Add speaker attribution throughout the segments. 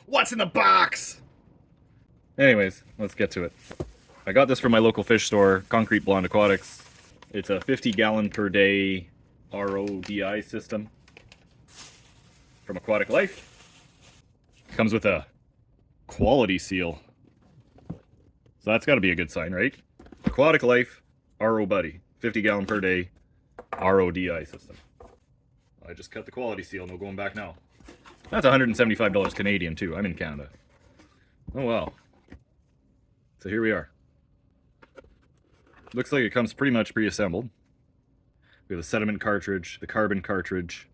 Speaker 1: What's in the box? Anyways, let's get to it. I got this from my local fish store, Concrete Blonde Aquatics. It's a 50-gallon per day RODI system from Aquatic Life. Comes with a quality seal. So that's got to be a good sign, right? Aquatic Life RO-Buddy, 50-gallon per day RODI system. I just cut the quality seal, no going back now. That's $175 Canadian too. I'm in Canada. Oh wow. So here we are. Looks like it comes pretty much pre-assembled. We have the sediment cartridge, the carbon cartridge.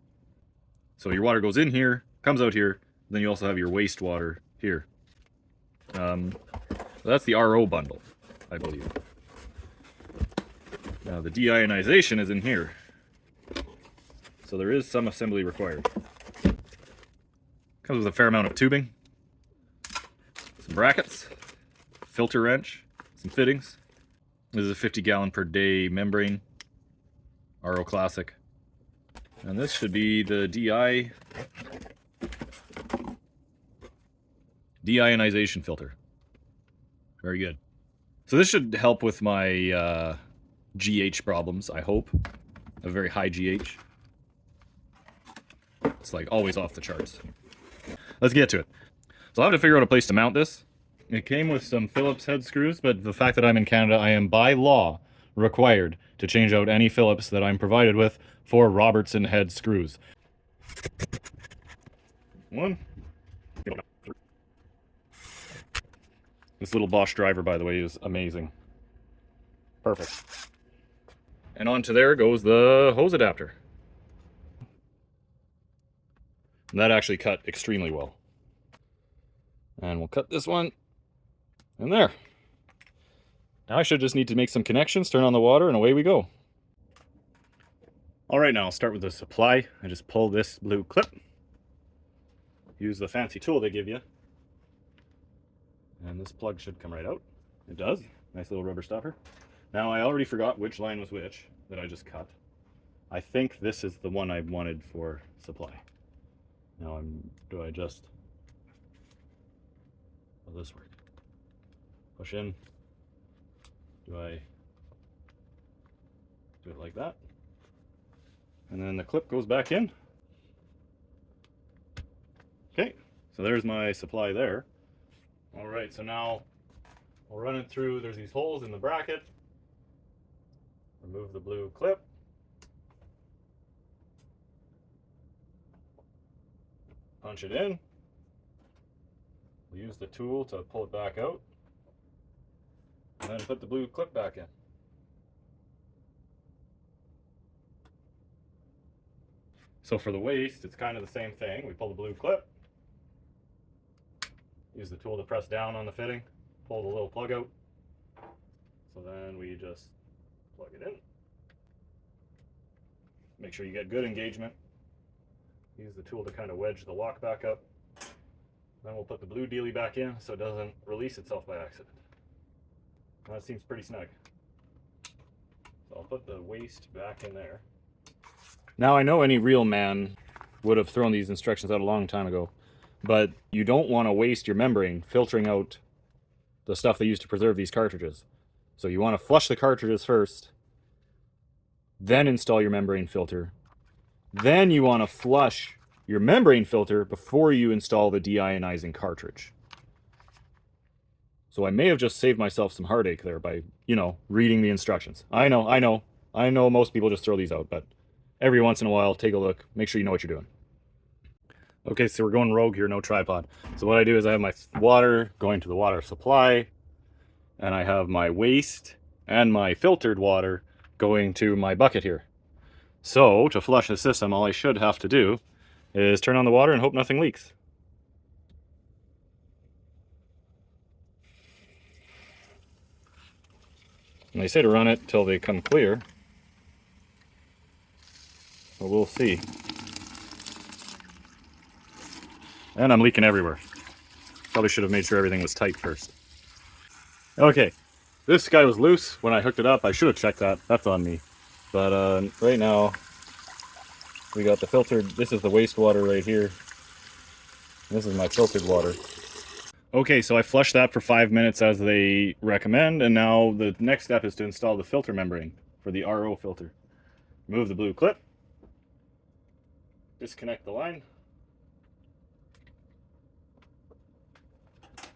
Speaker 1: So your water goes in here, comes out here, then you also have your wastewater here. So that's the RO bundle, I believe. Now the deionization is in here. So there is some assembly required. Comes with a fair amount of tubing, some brackets, filter wrench, some fittings. This is a 50-gallon per day membrane, RO Classic. And this should be the deionization filter. Very good. So this should help with my GH problems, I hope. A very high GH. It's like always off the charts. Let's get to it. So I'll have to figure out a place to mount this. It came with some Phillips head screws, but the fact that I'm in Canada, I am by law required to change out any Phillips that I'm provided with for Robertson head screws. One. This little Bosch driver, by the way, is amazing. Perfect. And onto there goes the hose adapter. And that actually cut extremely well. And we'll cut this one in there. Now I should just need to make some connections, turn on the water, and away we go. All right, now I'll start with the supply. I just pull this blue clip. Use the fancy tool they give you. And this plug should come right out. It does. Nice little rubber stopper. Now I already forgot which line was which that I just cut. I think this is the one I wanted for supply. Now do I just, will this work? Push in. Do I do it like that? And then the clip goes back in. Okay, so there's my supply there. All right, so now we'll run it through. There's these holes in the bracket. Remove the blue clip. Punch it in. We'll use the tool to pull it back out. And then put the blue clip back in. So for the waste, it's kind of the same thing. We pull the blue clip. Use the tool to press down on the fitting. Pull the little plug out. So then we just plug it in. Make sure you get good engagement. Use the tool to kind of wedge the lock back up. Then we'll put the blue dealie back in so it doesn't release itself by accident. That seems pretty snug. So I'll put the waste back in there. Now I know any real man would have thrown these instructions out a long time ago, but you don't want to waste your membrane filtering out the stuff they use to preserve these cartridges. So you want to flush the cartridges first, then install your membrane filter. Then you want to flush your membrane filter before you install the deionizing cartridge. So I may have just saved myself some heartache there by, reading the instructions. I know most people just throw these out, but every once in a while, take a look, make sure you know what you're doing. Okay, so we're going rogue here, no tripod. So what I do is I have my water going to the water supply, and I have my waste and my filtered water going to my bucket here. So to flush the system, all I should have to do is turn on the water and hope nothing leaks. And they say to run it till they come clear. Well, we'll see. And I'm leaking everywhere. Probably should have made sure everything was tight first. Okay, this guy was loose when I hooked it up. I should have checked that. That's on me. But right now, we got the filtered, this is the wastewater right here. This is my filtered water. Okay, so I flushed that for 5 minutes as they recommend, and now the next step is to install the filter membrane for the RO filter. Remove the blue clip, disconnect the line,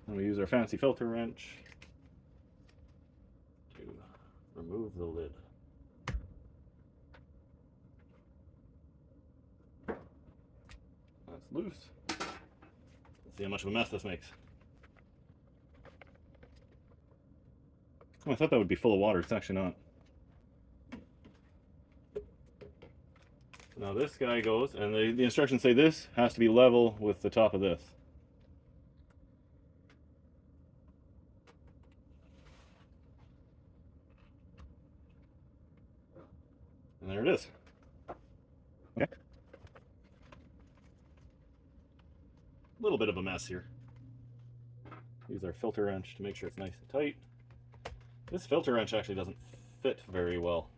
Speaker 1: and we use our fancy filter wrench to remove the lid. That's loose. Let's see how much of a mess this makes. Oh, I thought that would be full of water. It's actually not. Now this guy goes, and the instructions say this has to be level with the top of this. And there it is. Okay. A little bit of a mess here. Use our filter wrench to make sure it's nice and tight. This filter wrench actually doesn't fit very well.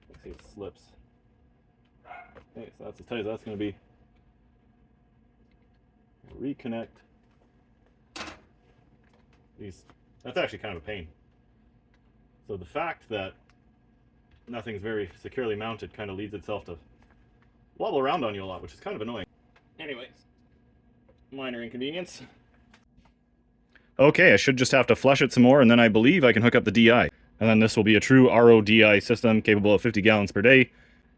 Speaker 1: Let's see, it slips. Okay, so that's as tight as that's going to be. Reconnect these. That's actually kind of a pain. So the fact that nothing's very securely mounted kind of leads itself to wobble around on you a lot, which is kind of annoying. Anyways, minor inconvenience. Okay, I should just have to flush it some more, and then I believe I can hook up the DI. And then this will be a true RODI system capable of 50 gallons per day.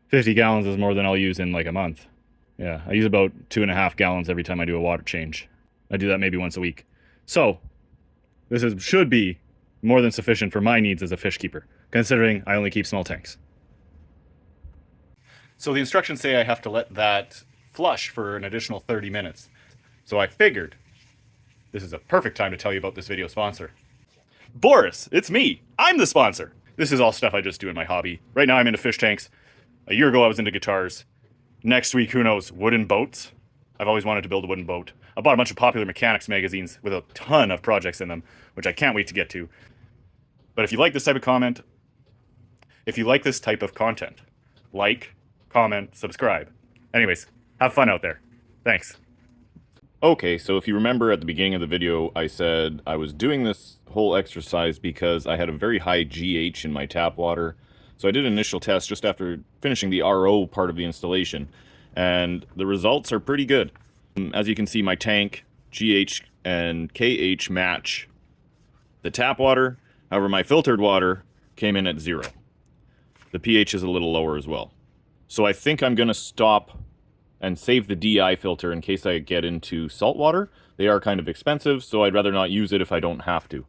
Speaker 1: 50 gallons is more than I'll use in like a month. Yeah, I use about 2.5 gallons every time I do a water change. I do that maybe once a week. So, should be more than sufficient for my needs as a fish keeper, considering I only keep small tanks. So the instructions say I have to let that flush for an additional 30 minutes. So I figured this is a perfect time to tell you about this video sponsor. Boris, it's me. I'm the sponsor. This is all stuff I just do in my hobby. Right now I'm into fish tanks. A year ago I was into guitars. Next week, who knows, wooden boats. I've always wanted to build a wooden boat. I bought a bunch of Popular Mechanics magazines with a ton of projects in them, which I can't wait to get to. But if you like this type of content, like, comment, subscribe. Anyways, have fun out there. Thanks. Okay, so if you remember at the beginning of the video, I said I was doing this whole exercise because I had a very high GH in my tap water. So I did an initial test just after finishing the RO part of the installation, and the results are pretty good. As you can see, my tank, GH and KH match the tap water. However, my filtered water came in at 0. The pH is a little lower as well. So I think I'm going to stop and save the DI filter in case I get into salt water. They are kind of expensive, so I'd rather not use it if I don't have to.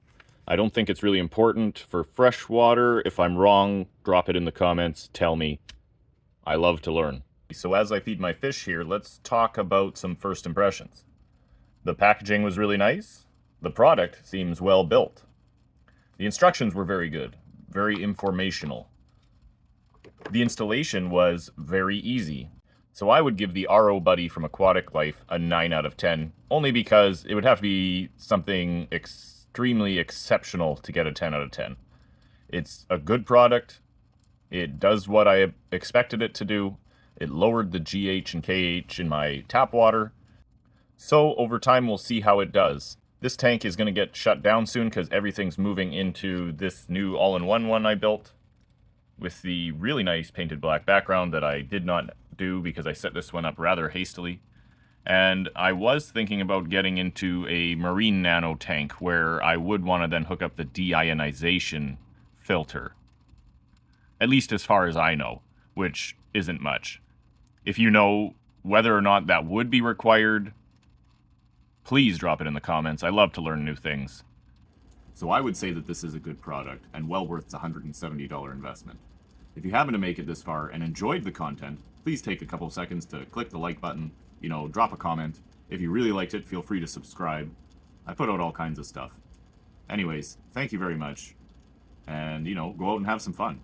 Speaker 1: I don't think it's really important for fresh water. If I'm wrong, drop it in the comments, tell me. I love to learn. So as I feed my fish here, let's talk about some first impressions. The packaging was really nice. The product seems well built. The instructions were very good, very informational. The installation was very easy. So I would give the RO Buddy from Aquatic Life a 9 out of 10, only because it would have to be something extremely exceptional to get a 10 out of 10. It's a good product. It does what I expected it to do. It lowered the GH and KH in my tap water. So over time we'll see how it does. This tank is going to get shut down soon because everything's moving into this new all-in-one one I built with the really nice painted black background that I did not do because I set this one up rather hastily. And I was thinking about getting into a marine nano tank where I would want to then hook up the deionization filter. At least as far as I know, which isn't much. If you know whether or not that would be required, please drop it in the comments. I love to learn new things. So I would say that this is a good product and well worth the $170 investment. If you happen to make it this far and enjoyed the content, please take a couple of seconds to click the like button, drop a comment. If you really liked it, feel free to subscribe. I put out all kinds of stuff. Anyways, thank you very much. And, go out and have some fun.